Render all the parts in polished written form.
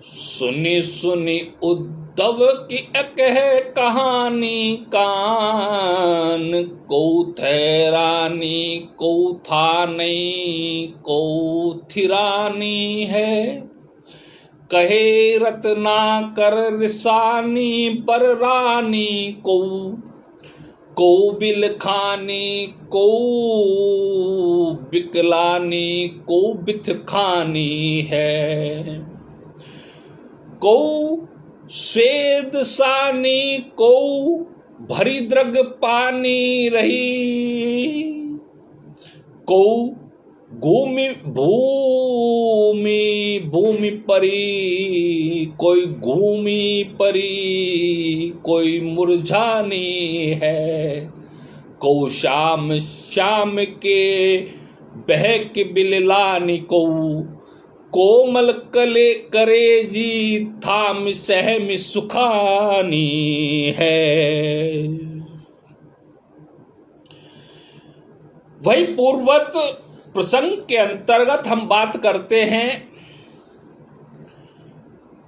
सुनी सुनी उद्धव की एक है कहानी कान, को ठहरानी को था नहीं को थिरानी है। कहे रत्नाकर रिसानी पर रानी को बिल खानी को बिकलानी को बिथ खानी है। को स्वेद सानी को भरी द्रग पानी रही। को भूमि भूमि भूमि परी कोई घूमी परी कोई मुरझानी है। को शाम शाम के बहक बिललानी को कोमल कले करे जी थाम सहम सुखानी है। वही पूर्वत प्रसंग के अंतर्गत हम बात करते हैं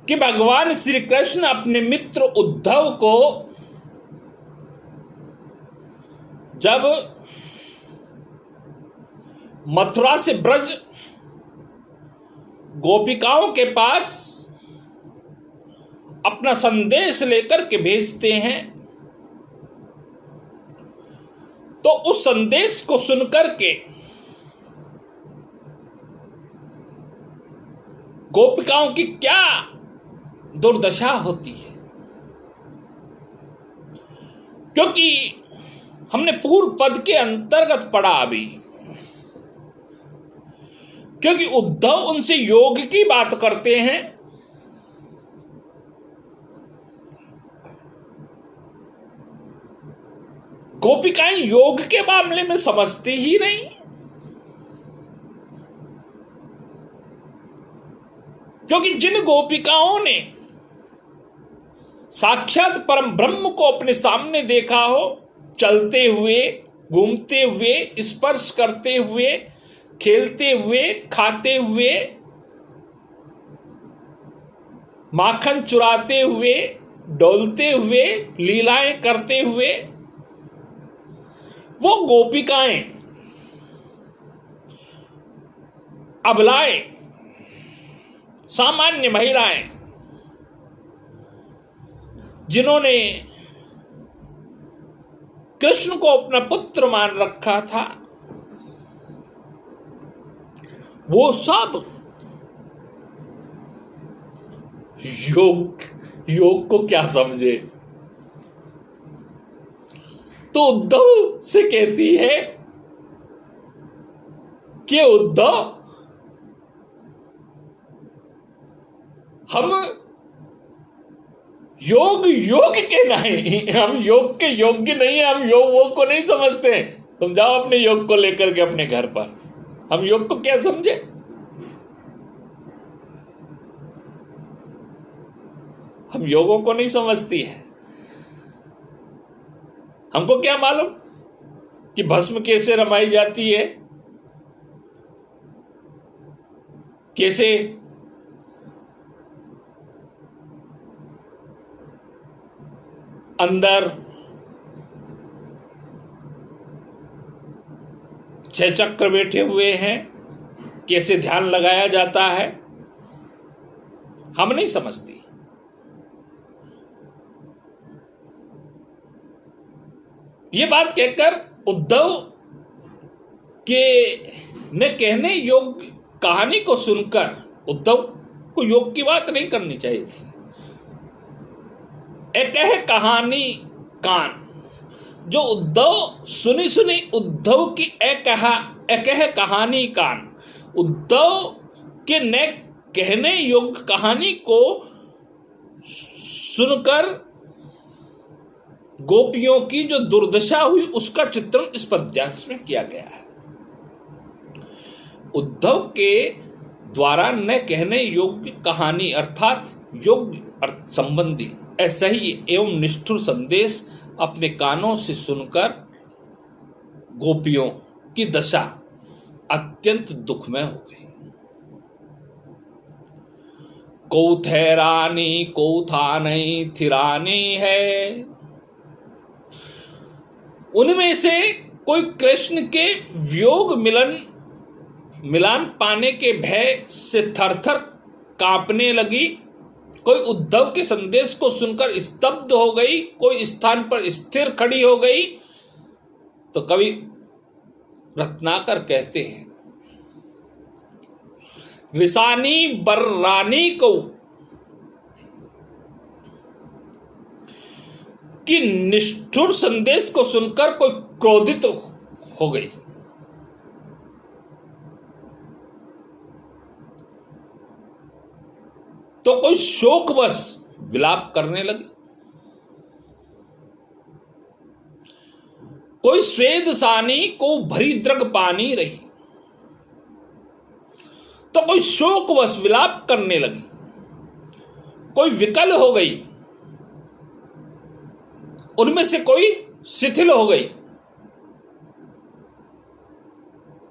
कि भगवान श्री कृष्ण अपने मित्र उद्धव को जब मथुरा से ब्रज गोपिकाओं के पास अपना संदेश लेकर के भेजते हैं, तो उस संदेश को सुनकर के गोपिकाओं की क्या दुर्दशा होती है। क्योंकि हमने पूर्व पद के अंतर्गत पढ़ा अभी, क्योंकि उद्धव उनसे योग की बात करते हैं, गोपिकाएं योग के मामले में समझती ही नहीं। क्योंकि जिन गोपिकाओं ने साक्षात परम ब्रह्म को अपने सामने देखा हो, चलते हुए, घूमते हुए, स्पर्श करते हुए, खेलते हुए, खाते हुए, माखन चुराते हुए, डोलते हुए, लीलाएं करते हुए, वो गोपिकाएं, अबलाएं, सामान्य महिलाएं, जिन्होंने कृष्ण को अपना पुत्र मान रखा था, वो सब योग को क्या समझे। तो उद्धव से कहती है कि उद्धव, हम योग के नहीं, हम योग के योग्य नहीं है, हम योग को नहीं समझते। तुम जाओ अपने योग को लेकर के अपने घर पर, हम योग को क्या समझे। हम योगों को नहीं समझती है। हमको क्या मालूम कि भस्म कैसे रमाई जाती है, कैसे अंदर 6 चक्र बैठे हुए हैं, कैसे ध्यान लगाया जाता है, हम नहीं समझती। ये बात कहकर उद्धव के ने कहने योग कहानी को सुनकर उद्धव को योग की बात नहीं करनी चाहिए थी। एक है कहानी कान, जो उद्धव सुनी सुनी उद्धव की एक है कहानी कान, उद्धव के न कहने योग्य कहानी को सुनकर गोपियों की जो दुर्दशा हुई उसका चित्रण इस पद्यांश में किया गया है। उद्धव के द्वारा न कहने योग्य कहानी अर्थात योग्य संबंधी ऐसा ही एवं निष्ठुर संदेश अपने कानों से सुनकर गोपियों की दशा अत्यंत दुखमय हो गई। को ठहरानी को था नहीं थिरानी है। उनमें से कोई कृष्ण के वियोग मिलान पाने के भय से थरथर कांपने लगी, कोई उद्धव के संदेश को सुनकर स्तब्ध हो गई, कोई स्थान पर स्थिर खड़ी हो गई। तो कवि रत्नाकर कहते हैं, रिसानी बर्रानी को कि निष्ठुर संदेश को सुनकर कोई क्रोधित हो गई, तो कोई शोकवश विलाप करने लगे, कोई स्वेद सानी को भरी द्रग पानी रही, तो कोई शोकवश विलाप करने लगी, कोई विकल हो गई, उनमें से कोई शिथिल हो गई,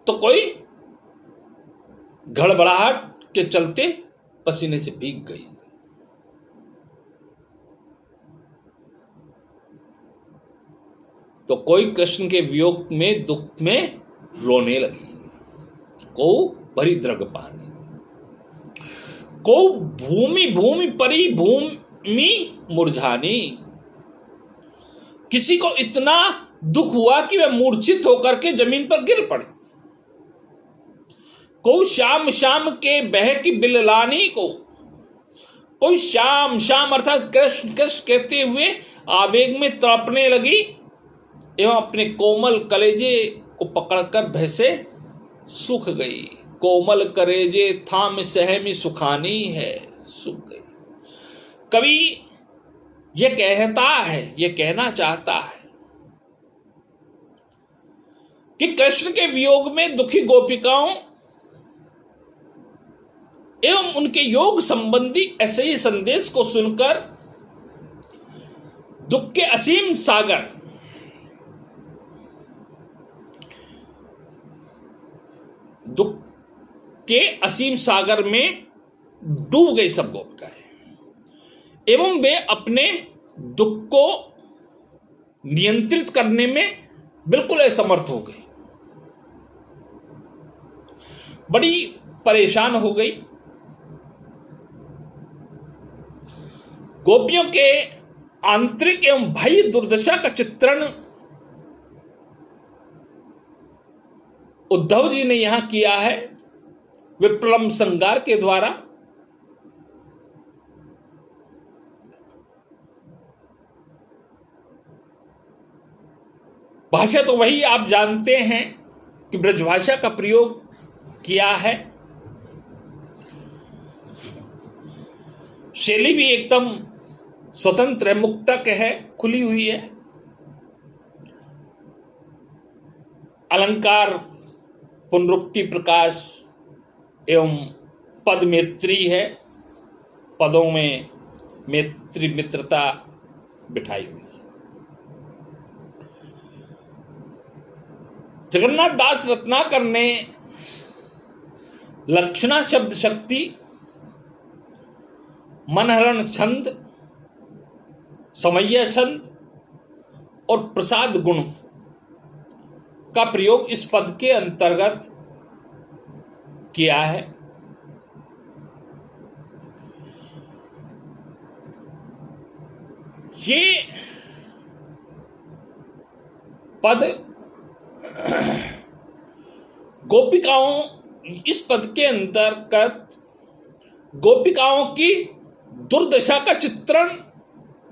तो कोई गड़बड़ाहट के चलते पसीने से भीग गई। तो कोई कृष्ण के वियोग में दुख में रोने लगी, को भरी द्रग पानी, को भूमि भूमि परी भूमि मुरझानी। किसी को इतना दुख हुआ कि वह मूर्छित होकर के जमीन पर गिर पड़े, को शाम शाम के बह की बिललानी को, कोई शाम शाम अर्थात कृष्ण कृष्ण कहते हुए आवेग में तड़पने लगी एवं अपने कोमल कलेजे को पकड़कर भय से सूख गई। कोमल कलेजे थाम सहमी सुखानी है, सूख गई। कवि यह कहता है, यह कहना चाहता है कि कृष्ण के वियोग में दुखी गोपिकाओं एवं उनके योग संबंधी ऐसे ही संदेश को सुनकर दुख के असीम सागर दुख के असीम सागर में डूब गई सब गोपिकाएं एवं वे अपने दुख को नियंत्रित करने में बिल्कुल असमर्थ हो गई, बड़ी परेशान हो गई। गोपियों के आंतरिक एवं बाह्य दुर्दशा का चित्रण उद्धव जी ने यहां किया है विप्रलंब संगार के द्वारा। भाषा तो वही आप जानते हैं कि ब्रजभाषा का प्रयोग किया है। शैली भी एकदम स्वतंत्र है, मुक्तक है, खुली हुई है। अलंकार पुनरुक्ति प्रकाश एवं पद मैत्री है, पदों में मैत्री मित्रता बिठाई हुई। जगन्नाथ दास रत्नाकर ने लक्षणा शब्द शक्ति, मनहरण छंद, समय्या छंद और प्रसाद गुण का प्रयोग इस पद के अंतर्गत किया है। ये पद गोपिकाओं, इस पद के अंतर्गत गोपिकाओं की दुर्दशा का चित्रण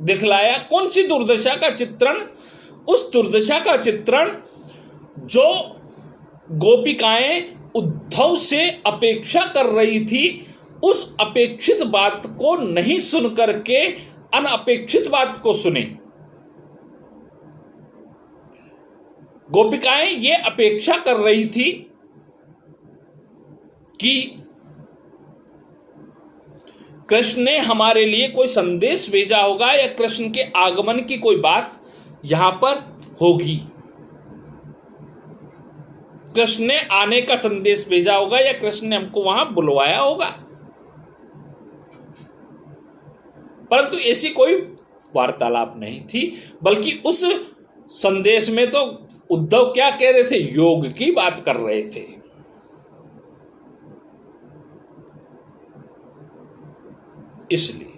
दिखलाया। कौन सी दुर्दशा का चित्रण? उस दुर्दशा का चित्रण जो गोपिकाएं उद्धव से अपेक्षा कर रही थी, उस अपेक्षित बात को नहीं सुन करके अनअपेक्षित बात को सुने। गोपिकाएं ये अपेक्षा कर रही थी कि कृष्ण ने हमारे लिए कोई संदेश भेजा होगा या कृष्ण के आगमन की कोई बात यहां पर होगी, कृष्ण ने आने का संदेश भेजा होगा या कृष्ण ने हमको वहां बुलवाया होगा। परंतु ऐसी कोई वार्तालाप नहीं थी, बल्कि उस संदेश में तो उद्धव क्या कह रहे थे, योग की बात कर रहे थे। इसलिए